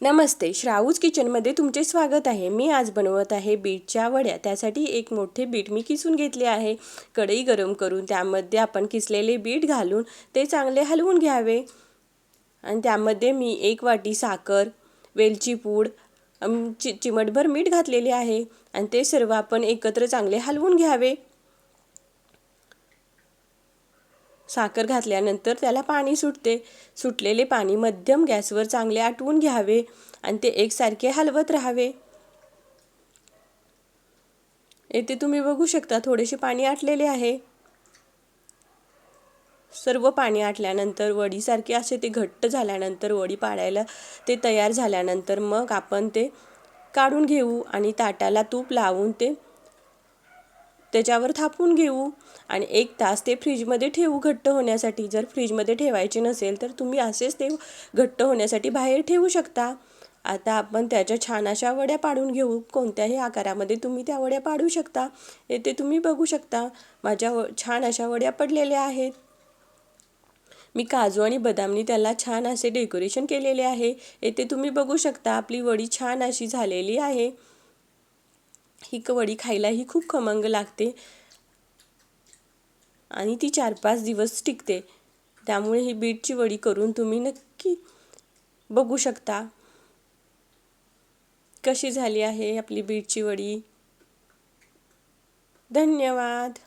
नमस्ते, श्रावूज किचनमध्ये तुमचे स्वागत आहे। मी आज बनवत आहे बीटच्या वड्या। त्यासाठी एक मोठे बीट मी किसून घेतले आहे। कढई गरम करून त्यामध्ये आपण किसलेले बीट घालून ते चांगले हलवून घ्यावे। आणि त्यामध्ये मी 1 वाटी साखर, वेलची पूड, चिमटभर मीठ घातलेले आहे आणि ते सर्व आपण एकत्र चांगले हलवून घ्यावे। साखर घातल्यानंतर त्याला पाणी सुटते। सुटलेले पाणी मध्यम गॅसवर चांगले आटवून घ्यावे आणि ते एकसारखे हलवत राहावे। येथे तुम्ही बघू शकता थोडेसे पाणी आटलेले आहे। सर्व पाणी आटल्यानंतर वडीसारखे असे ते घट्ट झाल्यानंतर वडी पाडायला ते तयार झाल्यानंतर मग आपण ते काढून घेऊ आणि ताटाला तूप लावून ते त्याच्यावर थापून घेऊ आणि 1 तास ते फ्रीजमध्ये ठेवू घट्ट होण्यासाठी। जर फ्रीजमध्ये ठेवायचे नसेल तर तुम्ही असेच ते घट्ट होण्यासाठी बाहेर ठेवू शकता। आता आपण त्याच्या छान अशा वड्या पाडून घेऊ। कोणत्याही आकारामध्ये तुम्ही त्या वड्या पाडू शकता। येथे तुम्ही बघू शकता माझ्या छान अशा वड्या पडलेल्या आहेत। मी काजू आणि बदामनी त्याला छान असे डेकोरेशन केलेले आहे। येथे तुम्ही बघू शकता आपली वडी छान अशी झालेली आहे। ही वडी खायला ही खूप खमंग लागते आणि ती 4-5 दिवस टिकते। त्यामुळे ही बीटची वडी करून तुम्ही नक्की बघू शकता कशी झाली आहे आपली बीटची वडी। धन्यवाद।